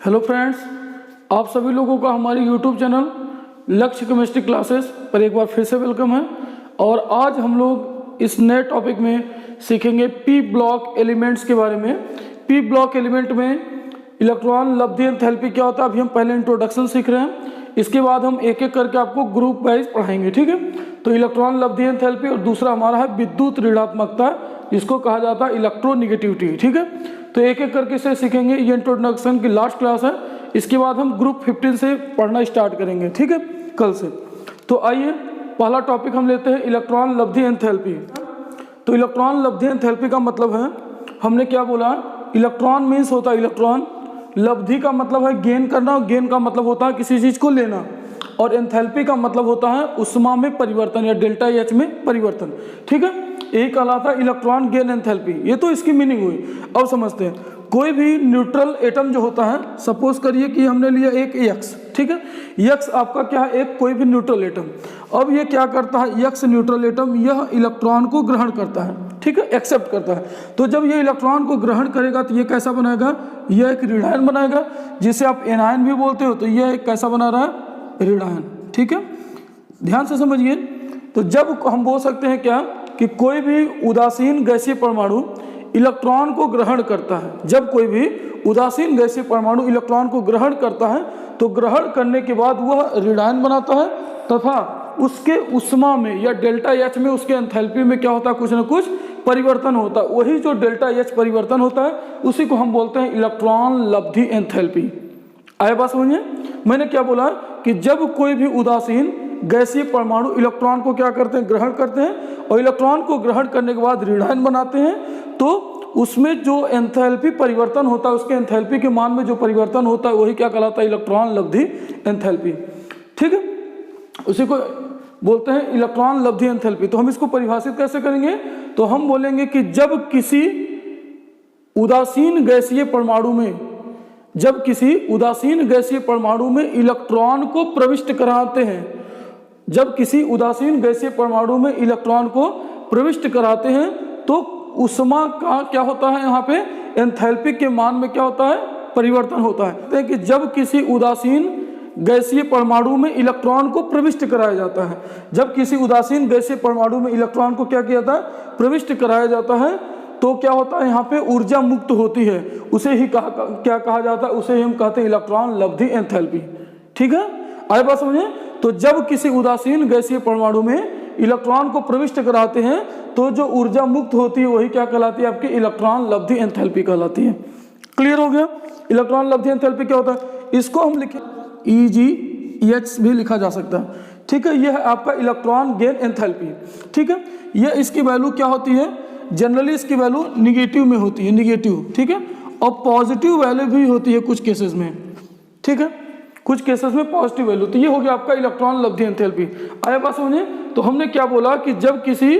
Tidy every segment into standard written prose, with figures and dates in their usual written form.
Hello friends, आप सभी लोगों का हमारे यूट्यूब चैनल लक्ष्य केमिस्ट्री क्लासेस पर एक बार फिर से वेलकम है। और आज हम लोग इस नए टॉपिक में सीखेंगे पी ब्लॉक एलिमेंट्स के बारे में। पी ब्लॉक एलिमेंट में इलेक्ट्रॉन लब्धि एंथैल्पी क्या होता है, अभी हम पहले इंट्रोडक्शन सीख रहे हैं। इसके बाद हम एक एक करके आपको ग्रुप वाइज पढ़ाएंगे, ठीक है। तो इलेक्ट्रॉन लब्धि एंथैल्पी और दूसरा हमारा है विद्युत ऋणात्मकता, जिसको कहा जाता है इलेक्ट्रोनिगेटिविटी, ठीक है। तो एक एक करके इसे सीखेंगे। ये इंट्रोडक्शन की लास्ट क्लास है। इसके बाद हम ग्रुप 15 से पढ़ना स्टार्ट करेंगे, ठीक है, कल से। तो आइए पहला टॉपिक हम लेते हैं, इलेक्ट्रॉन लब्धि एंथैल्पी। तो इलेक्ट्रॉन लब्धि एंथैल्पी का मतलब है, हमने क्या बोला, इलेक्ट्रॉन मीन्स होता है इलेक्ट्रॉन, लब्धि का मतलब है गेन करना, और गेन का मतलब होता है किसी चीज को लेना, और एंथैल्पी का मतलब होता है उष्मा में परिवर्तन या डेल्टा एच में परिवर्तन, ठीक है। यही कहलाता है इलेक्ट्रॉन गेन एंथैल्पी। ये तो इसकी मीनिंग हुई। अब समझते हैं, कोई भी न्यूट्रल एटम जो होता है, सपोज करिए कि हमने लिया एक एक्स, ठीक है। एक्स आपका क्या है, एक कोई भी न्यूट्रल एटम। अब ये क्या करता है, एक्स न्यूट्रल एटम यह इलेक्ट्रॉन को ग्रहण करता है, ठीक है, एक्सेप्ट करता है। तो जब ये इलेक्ट्रॉन को ग्रहण करेगा तो ये कैसा बनाएगा, यह एक ऋणायन बनाएगा, जिसे आप एनायन भी बोलते हो। तो यह एक कैसा बना रहा है, ऋणायन, ठीक है। ध्यान से समझिए। तो जब हम बोल सकते हैं क्या कि कोई भी उदासीन गैसीय परमाणु इलेक्ट्रॉन को ग्रहण करता है, जब कोई भी उदासीन गैसीय परमाणु इलेक्ट्रॉन को ग्रहण करता है तो ग्रहण करने के बाद वह ऋणायन बनाता है, तथा उसके उष्मा में या डेल्टा एच में, उसके एंथैल्पी में क्या होता है, कुछ ना कुछ परिवर्तन होता है। वही जो डेल्टा एच परिवर्तन होता है उसी को हम बोलते हैं इलेक्ट्रॉन लब्धि एंथैल्पी। आया बात समझिए। मैंने क्या बोला कि जब कोई भी उदासीन गैसीय परमाणु इलेक्ट्रॉन को क्या करते हैं, ग्रहण करते हैं, और इलेक्ट्रॉन को ग्रहण करने के बाद ऋणायन बनाते हैं, तो उसमें जो एंथैल्पी परिवर्तन होता है, उसके एंथैल्पी के मान में जो परिवर्तन होता है वही क्या कहलाता है, इलेक्ट्रॉन लब्धि एंथैल्पी, ठीक है। उसी को बोलते हैं इलेक्ट्रॉन लब्धि एंथैल्पी। तो हम इसको परिभाषित कैसे करेंगे, तो हम बोलेंगे कि जब किसी उदासीन गैसीय परमाणु में, जब किसी उदासीन गैसीय परमाणु में इलेक्ट्रॉन को प्रविष्ट कराते हैं, जब किसी उदासीन गैसीय परमाणु में इलेक्ट्रॉन को प्रविष्ट कराते हैं तो उष्मा का क्या होता है, यहाँ पे एंथैल्पी के मान में क्या होता है, परिवर्तन होता है। तो कि जब किसी उदासीन गैसीय परमाणु में इलेक्ट्रॉन को प्रविष्ट कराया जाता है, जब किसी उदासीन गैसीय परमाणु में इलेक्ट्रॉन को क्या किया जाता है, प्रविष्ट कराया जाता है, तो क्या होता है, यहाँ पे ऊर्जा मुक्त होती है। उसे ही क्या कहा जाता है, उसे ही हम कहते हैं इलेक्ट्रॉन लब्धि एंथैल्पी, ठीक है। आए बात समझे। तो जब किसी उदासीन गैसीय परमाणु में इलेक्ट्रॉन को प्रविष्ट कराते हैं तो जो ऊर्जा मुक्त होती है वही क्या कहलाती है, आपकी इलेक्ट्रॉन लब्धि एंथैल्पी कहलाती है। क्लियर हो गया। इलेक्ट्रॉन लब्धि एंथैल्पी क्या होता है, इसको हम लिखे EGH भी लिखा जा सकता है, ठीक है। यह है आपका इलेक्ट्रॉन गेन एंथैल्पी, ठीक है। यह इसकी वैल्यू क्या होती है, जनरली इसकी वैल्यू निगेटिव में होती है, निगेटिव, ठीक है। और पॉजिटिव वैल्यू भी होती है कुछ केसेस में, ठीक है, कुछ केसेस में पॉजिटिव वैल्यू। तो ये हो गया आपका इलेक्ट्रॉन लब्धि एंथैल्पी। आया बात समझे। तो हमने क्या बोला कि जब किसी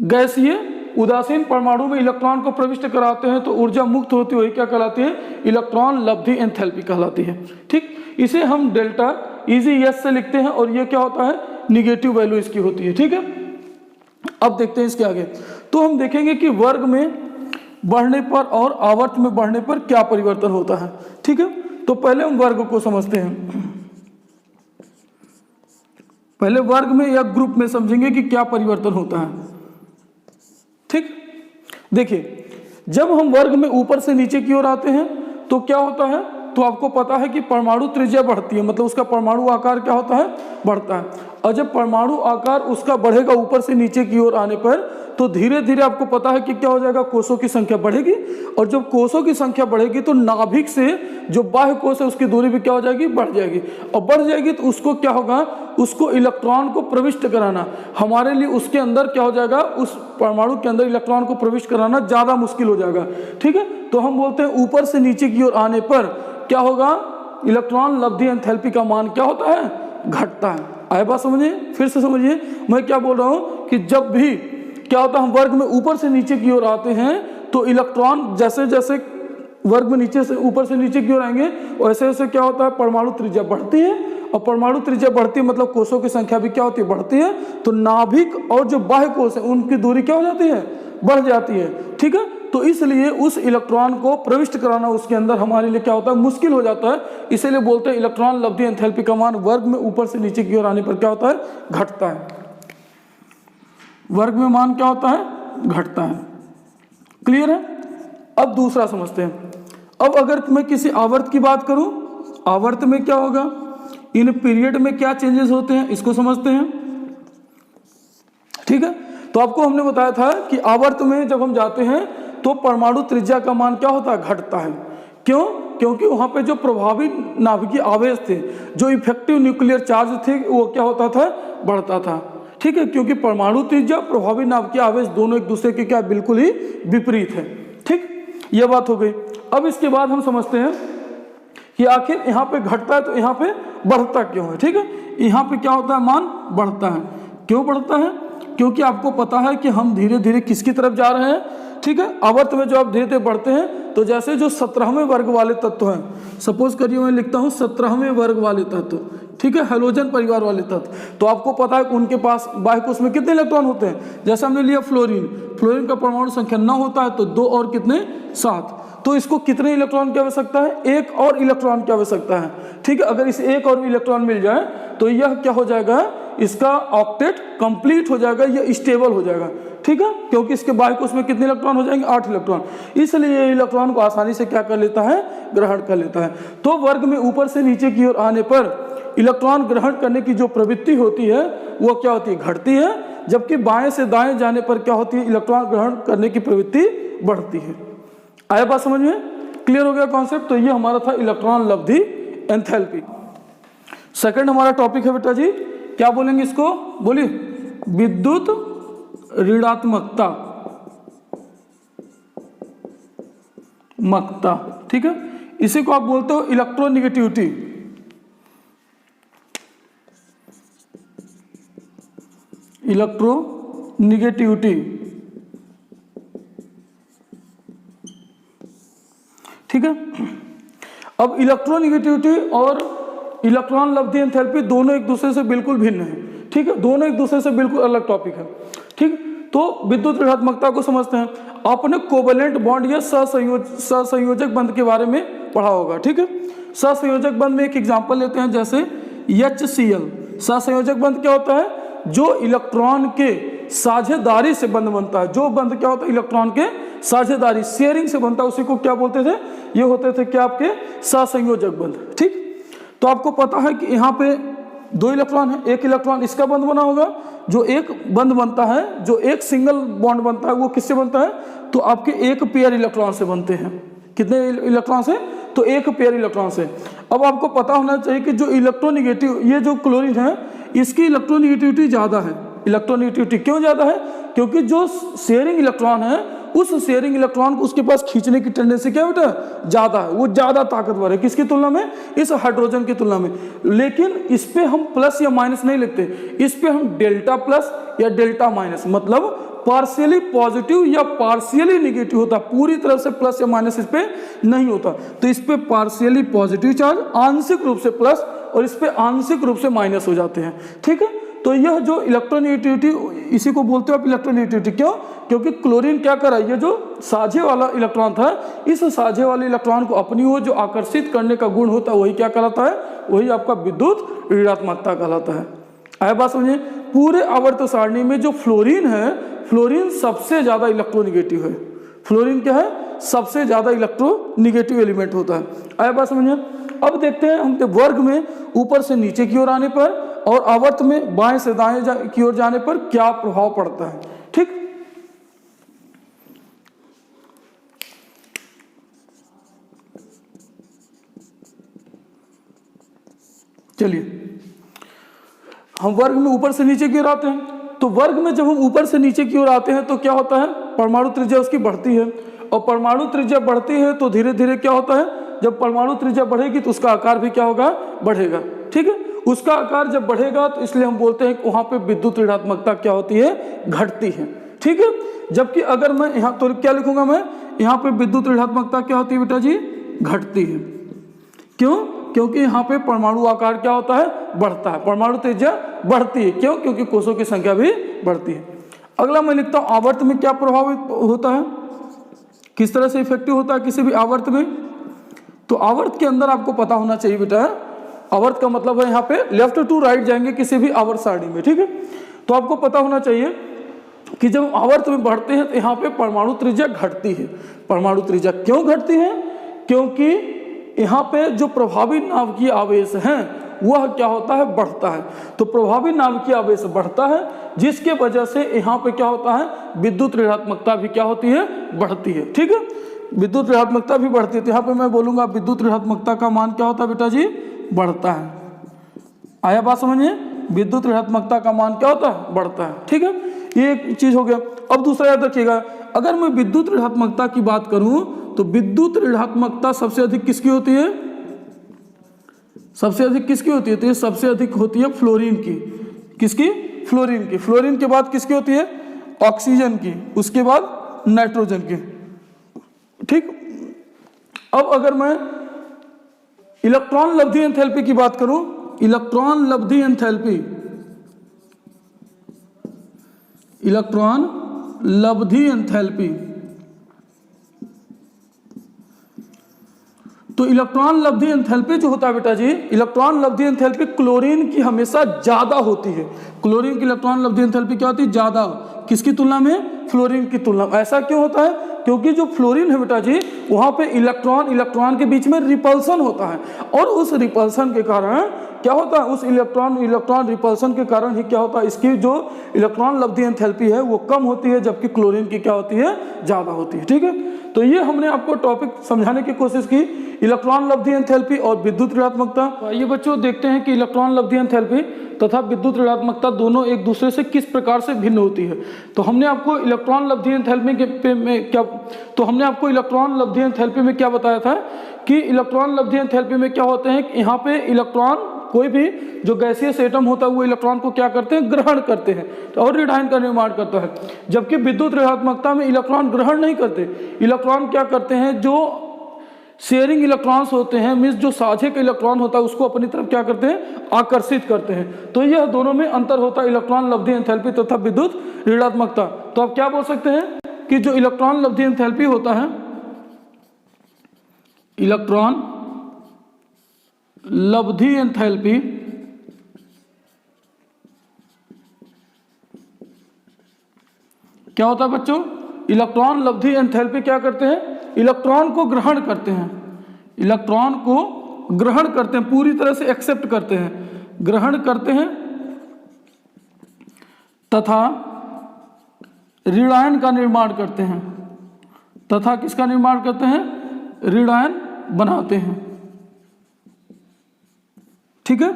गैसीय उदासीन परमाणु में इलेक्ट्रॉन को प्रविष्ट कराते हैं तो ऊर्जा मुक्त होती है, वही क्या कहलाती है, इलेक्ट्रॉन लब्धि एंथैल्पी कहलाती है, ठीक। इसे हम डेल्टा EGH से लिखते हैं, और ये क्या होता है, निगेटिव वैल्यू इसकी होती है, ठीक है। अब देखते हैं इसके आगे। तो हम देखेंगे कि वर्ग में बढ़ने पर और आवर्त में बढ़ने पर क्या परिवर्तन होता है, ठीक है। तो पहले हम वर्ग को समझते हैं। पहले वर्ग में या ग्रुप में समझेंगे कि क्या परिवर्तन होता है, ठीक। देखिए, जब हम वर्ग में ऊपर से नीचे की ओर आते हैं तो क्या होता है, तो आपको पता है कि परमाणु त्रिज्या बढ़ती है, मतलब उसका परमाणु आकार क्या होता है, बढ़ता है। और जब परमाणु आकार उसका बढ़ेगा ऊपर से नीचे की ओर आने पर, तो धीरे धीरे आपको पता है कि क्या हो जाएगा, कोषों की संख्या बढ़ेगी। और जब कोषों की संख्या बढ़ेगी तो नाभिक से जो बाह्य कोष है उसकी दूरी भी क्या हो जाएगी, बढ़ जाएगी। और बढ़ जाएगी तो उसको क्या होगा, उसको इलेक्ट्रॉन को प्रविष्ट कराना हमारे लिए, उसके अंदर क्या हो जाएगा, उस परमाणु के अंदर इलेक्ट्रॉन को प्रविष्ट कराना ज़्यादा मुश्किल हो जाएगा, ठीक है। तो हम बोलते हैं ऊपर से नीचे की ओर आने पर क्या होगा, इलेक्ट्रॉन लब्धि एंथैल्पी का मान क्या होता है, घटता है। आए बात समझिए, फिर से समझिए मैं क्या बोल रहा हूँ कि जब भी क्या होता है, हम वर्ग में ऊपर से नीचे की ओर आते हैं तो इलेक्ट्रॉन जैसे जैसे वर्ग में नीचे से ऊपर से नीचे की ओर आएंगे वैसे वैसे क्या होता है, परमाणु त्रिज्या बढ़ती है, और परमाणु त्रिज्या बढ़ती है मतलब कोषों की संख्या भी क्या होती है, बढ़ती है। तो नाभिक और जो बाह्य कोष है उनकी दूरी क्या हो जाती है, बढ़ जाती है, ठीक है। तो इसलिए उस इलेक्ट्रॉन को प्रविष्ट कराना उसके अंदर हमारे लिए क्या होता है, मुश्किल हो जाता है। इसीलिए बोलते हैं इलेक्ट्रॉन लब्धि एंथैल्पी का मान वर्ग में ऊपर से नीचे की ओर आने पर क्या होता है, घटता है। वर्ग में मान क्या होता है, घटता है। क्लियर है। अब दूसरा समझते हैं। अब अगर मैं किसी आवर्त की बात करूं, आवर्त में क्या होगा, इन पीरियड में क्या चेंजेस होते हैं, इसको समझते हैं। ठीक है, तो आपको हमने बताया था कि आवर्त में जब हम जाते हैं तो परमाणु त्रिज्या का मान क्या होता है, घटता है। क्यों? क्योंकि वहां पे जो प्रभावी नाभिकीय आवेश थे, जो इफेक्टिव न्यूक्लियर चार्ज थे, वो क्या होता था, बढ़ता था। ठीक है, क्योंकि परमाणु त्रिज्या प्रभावी नाभिकीय आवेश दोनों एक दूसरे के क्या बिल्कुल ही विपरीत है। ठीक, यह बात हो गई। अब इसके बाद हम समझते हैं कि आखिर यहाँ पे घटता है तो यहाँ पे बढ़ता क्यों है। ठीक है, यहाँ पे क्या होता है, मान बढ़ता है। क्यों बढ़ता है? क्योंकि आपको पता है कि हम धीरे धीरे किसकी तरफ जा रहे हैं। ठीक है, आवर्त में जो आप धीरे धीरे बढ़ते हैं तो जैसे जो 17वें वर्ग वाले तत्व हैं, सपोज करिए मैं लिखता हूँ 17वें वर्ग वाले तत्व, ठीक है, हैलोजन परिवार वाले तत्व, तो आपको पता है कि उनके पास बाह्य कोश में कितने इलेक्ट्रॉन होते हैं। जैसे हमने लिया फ्लोरीन, फ्लोरीन का परमाणु संख्या 9 होता है, तो 2 और कितने, 7। तो इसको कितने इलेक्ट्रॉन की आवश्यकता है, 1 और इलेक्ट्रॉन की आवश्यकता है। ठीक है, अगर इसे 1 और इलेक्ट्रॉन मिल जाए तो यह क्या हो जाएगा, इसका ऑक्टेट कंप्लीट हो जाएगा, यह स्टेबल हो जाएगा। ठीक है, क्योंकि इसके बाह्य कोश में कितने इलेक्ट्रॉन हो जाएंगे, 8 इलेक्ट्रॉन। इसलिए ये इलेक्ट्रॉन को आसानी से क्या कर लेता है, ग्रहण कर लेता है। तो वर्ग में ऊपर से नीचे की ओर आने पर इलेक्ट्रॉन ग्रहण करने की जो प्रवृत्ति होती है वो क्या होती है, घटती है, जबकि बाएं से दाएं जाने पर क्या होती है, इलेक्ट्रॉन ग्रहण करने की प्रवृत्ति बढ़ती है। आया बात समझ में, क्लियर हो गया कॉन्सेप्ट। तो ये हमारा था इलेक्ट्रॉन लब्धि एंथैल्पी। सेकंड हमारा टॉपिक है बेटा जी, क्या बोलेंगे इसको, बोलिए, विद्युत ऋणात्मकता मकता। ठीक है, इसी को आप बोलते हो इलेक्ट्रोनिगेटिविटी। इलेक्ट्रोनिगेटिविटी, ठीक है। अब इलेक्ट्रोनिगेटिविटी और इलेक्ट्रॉन लब्धि एंथैल्पी दोनों एक दूसरे से बिल्कुल भिन्न है। ठीक है, दोनों एक दूसरे से बिल्कुल अलग टॉपिक है। ठीक, तो विद्युत ऋणात्मकता को समझते हैं। आपने कोवेलेंट बॉन्ड या सहसंयोजक बंध के बारे में पढ़ा होगा। ठीक है, सहसंयोजक बंध में एक एग्जांपल लेते हैं, जैसे HCl। सहसंयोजक बंध क्या होता है, जो इलेक्ट्रॉन के साझेदारी से बंध बनता है। जो बंध क्या होता है, इलेक्ट्रॉन के साझेदारी, शेयरिंग से बनता है, उसी को क्या बोलते थे, ये होते थे क्या, आपके सहसंयोजक बंध। ठीक, तो आपको पता है कि यहाँ पे 2 इलेक्ट्रॉन है, एक इलेक्ट्रॉन इसका बंध बना होगा, जो एक बंध बनता है, जो एक सिंगल बॉन्ड बनता है, वो किससे बनता है, तो आपके एक पेयर इलेक्ट्रॉन से बनते हैं। कितने इलेक्ट्रॉन से, तो एक पेयर इलेक्ट्रॉन से। अब आपको पता होना चाहिए कि जो इलेक्ट्रोनिगेटिव, ये जो क्लोरीन है, इसकी इलेक्ट्रोनिगेटिविटी ज़्यादा है। इलेक्ट्रोनिगेटिविटी क्यों ज़्यादा है, क्योंकि जो शेयरिंग इलेक्ट्रॉन है, उस शेयरिंग इलेक्ट्रॉन को उसके पास खींचने की टेंडेंसी क्या बेटा, ज़्यादा है, वो ज़्यादा ताकतवर है। किसकी तुलना में, इस हाइड्रोजन की तुलना में। लेकिन इस पे हम प्लस या माइनस नहीं लिखते, इस पे हम डेल्टा प्लस या डेल्टा माइनस, मतलब पार्शियली पॉजिटिव या पार्शियली निगेटिव होता, पूरी तरफ से प्लस या माइनस इस पे नहीं होता। तो इस पे पार्शियली पॉजिटिव चार्ज, आंशिक रूप से प्लस, और इस पे आंशिक रूप से माइनस हो जाते हैं। ठीक है, तो यह जो इलेक्ट्रोनिगेटिविटी, इसी को बोलते हो आप इलेक्ट्रोनिगेटिविटी। क्यों, क्योंकि क्लोरीन क्या करा, ये जो साझे वाला इलेक्ट्रॉन था, इस साझे वाले इलेक्ट्रॉन को अपनी ओर जो आकर्षित करने का गुण होता है, वही क्या कहलाता है, वही आपका विद्युत ऋणात्मकता कहलाता है। आया बात समझिए। पूरे आवर्त सारणी में जो फ्लोरीन है, फ्लोरीन सबसे ज्यादा इलेक्ट्रोनिगेटिव है। फ्लोरीन क्या है, सबसे ज्यादा इलेक्ट्रोनिगेटिव एलिमेंट होता है। आया बात समझिए। अब देखते हैं हम वर्ग में ऊपर से नीचे की ओर आने पर और आवर्त में बाएं से दाएं की ओर जाने पर क्या प्रभाव पड़ता है। ठीक, चलिए हम वर्ग में ऊपर से नीचे की ओर आते हैं। तो वर्ग में जब हम ऊपर से नीचे की ओर आते हैं तो क्या होता है, परमाणु त्रिज्या उसकी बढ़ती है, और परमाणु त्रिज्या बढ़ती है तो धीरे धीरे क्या होता है, जब परमाणु त्रिज्या बढ़ेगी तो उसका आकार भी क्या होगा, बढ़ेगा। ठीक है, उसका आकार जब बढ़ेगा तो इसलिए हम बोलते हैं कि वहां पे विद्युत ऋणात्मकता क्या होती है, घटती है। ठीक है, जबकि अगर मैं यहाँ तो क्या लिखूंगा, मैं यहाँ पे विद्युत ऋणात्मकता क्या होती है बेटा जी, घटती है। क्यों, क्योंकि यहाँ पे परमाणु आकार क्या होता है, बढ़ता है, परमाणु त्रिज्या बढ़ती है। क्यों, क्योंकि कोषों की संख्या भी बढ़ती है। अगला मैं लिखता हूँ आवर्त में क्या प्रभावित होता है। किस तरह से इफेक्टिव होता है किसी भी आवर्त में? तो आवर्त के अंदर आपको पता होना चाहिए बेटा, आवर्त का मतलब है यहाँ पे लेफ्ट टू राइट जाएंगे किसी भी आवर्त सारणी में, ठीक है। तो आपको पता होना चाहिए कि जब आवर्त में बढ़ते हैं तो यहाँ पे परमाणु त्रिज्या घटती है। परमाणु त्रिज्या क्यों घटती है? क्योंकि यहाँ पे जो प्रभावी नाभिकीय आवेश हैं वह क्या होता है, बढ़ता है। तो प्रभावी नाभिकीय आवेश बढ़ता है, जिसके वजह से यहाँ पे क्या होता है, विद्युत ऋणात्मकता भी क्या होती है, बढ़ती है, ठीक है। विद्युत ऋणात्मकता भी बढ़ती है। तो यहाँ पे मैं बोलूंगा विद्युत ऋणात्मकता का मान क्या होता है बेटा जी, बढ़ता है। आया बात समझिए, विद्युत ऋणात्मकता का मान क्या होता है, बढ़ता है, ठीक है। ये एक चीज हो गया। अब दूसरा याद रखिएगा, अगर मैं विद्युत ऋणात्मकता की बात करूं तो विद्युत ऋणात्मकता सबसे अधिक किसकी होती है, सबसे अधिक किसकी होती है? तो ये सबसे अधिक होती है फ्लोरीन की। किसकी? फ्लोरीन की। फ्लोरीन के बाद किसकी होती है? ऑक्सीजन की, उसके बाद नाइट्रोजन की, ठीक। अब अगर मैं इलेक्ट्रॉन लब्धि एंथैल्पी की बात करूं, इलेक्ट्रॉन लब्धि एंथैल्पी, इलेक्ट्रॉन लब्धि एंथैल्पी, तो इलेक्ट्रॉन लब्धि एंथैल्पी जो होता है बेटा जी, इलेक्ट्रॉन लब्धि एंथैल्पी क्लोरीन की हमेशा ज्यादा होती है। क्लोरीन की इलेक्ट्रॉन लब्धि एंथैल्पी क्या होती है, ज्यादा। किसकी तुलना में? फ्लोरीन की तुलना में। ऐसा क्यों होता है? क्योंकि जो फ्लोरीन है बेटा जी, वहां पे इलेक्ट्रॉन के बीच में रिपल्सन होता है, और उस रिपल्सन के कारण क्या होता है, उस इलेक्ट्रॉन रिपल्सन के कारण ही क्या होता है, इसकी जो इलेक्ट्रॉन लब्धि एंथैल्पी है वो कम होती है, जबकि क्लोरीन की क्या होती है, ज्यादा होती है, ठीक है। तो ये हमने आपको टॉपिक समझाने की कोशिश की, इलेक्ट्रॉन लब्धि एंथैल्पी और विद्युत ऋणात्मकता। आइए बच्चों देखते हैं कि इलेक्ट्रॉन लब्धि एंथैल्पी तथा विद्युत ऋणात्मकता दोनों एक दूसरे से किस प्रकार से भिन्न होती है। तो हमने आपको इलेक्ट्रॉन लब्धि एंथैल्पी में क्या, तो हमने आपको इलेक्ट्रॉन लब्धि एंथैल्पी में क्या बताया था कि इलेक्ट्रॉन लब्धि एंथैल्पी में क्या होते हैं, यहाँ पे इलेक्ट्रॉन, कोई भी जो गैसीय एटम होता है वो इलेक्ट्रॉन को क्या करते हैं, ग्रहण करते हैं, तो और ऋणायन का निर्माण करता है। जबकि विद्युत ऋणात्मकता में इलेक्ट्रॉन ग्रहण नहीं करते, इलेक्ट्रॉन क्या करते हैं, जो शेयरिंग इलेक्ट्रॉन्स होते हैं, मीन्स जो साझे का इलेक्ट्रॉन होता है उसको अपनी तरफ क्या करते हैं, आकर्षित करते हैं। तो यह दोनों में अंतर होता है, इलेक्ट्रॉन लब्धि एंथैल्पी तथा विद्युत ऋणात्मकता। तो आप क्या बोल सकते हैं कि जो इलेक्ट्रॉन लब्धि एंथैल्पी होता है, इलेक्ट्रॉन लब्धि एंथैल्पी क्या होता है बच्चों, इलेक्ट्रॉन लब्धि एंथैल्पी क्या करते हैं, इलेक्ट्रॉन को ग्रहण करते हैं, इलेक्ट्रॉन को ग्रहण करते हैं, पूरी तरह से एक्सेप्ट करते हैं, ग्रहण करते हैं तथा ऋणायन का निर्माण करते हैं, तथा किसका निर्माण करते हैं, ऋणायन बनाते हैं, ठीक है।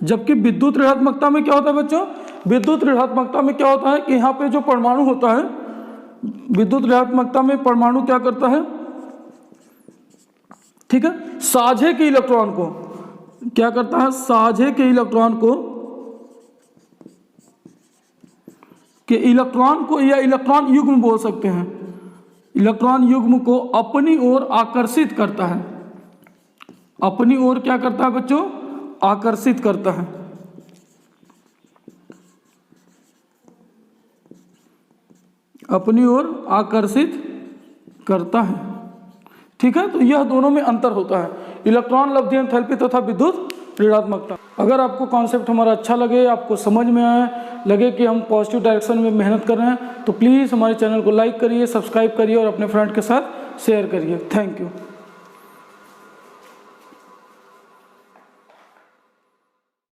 जबकि विद्युत ऋणात्मकता में क्या होता है बच्चों, विद्युत ऋणात्मकता में क्या होता है कि यहाँ पे जो परमाणु होता है, विद्युत ऋणात्मकता में परमाणु क्या करता है, ठीक है, साझे के इलेक्ट्रॉन को क्या करता है, साझे के इलेक्ट्रॉन को, कि इलेक्ट्रॉन को या इलेक्ट्रॉन युग्म बोल सकते हैं, इलेक्ट्रॉन युग्म को अपनी ओर आकर्षित करता है, अपनी ओर क्या करता है बच्चों, आकर्षित करता है, अपनी ओर आकर्षित करता है, ठीक है। तो यह दोनों में अंतर होता है, इलेक्ट्रॉन लब्धि एंथैल्पी तथा विद्युत ऋणात्मकता। अगर आपको कॉन्सेप्ट हमारा अच्छा लगे, आपको समझ में आए, लगे कि हम पॉजिटिव डायरेक्शन में मेहनत कर रहे हैं, तो प्लीज़ हमारे चैनल को लाइक करिए, सब्सक्राइब करिए और अपने फ्रेंड के साथ शेयर करिए। Thank you.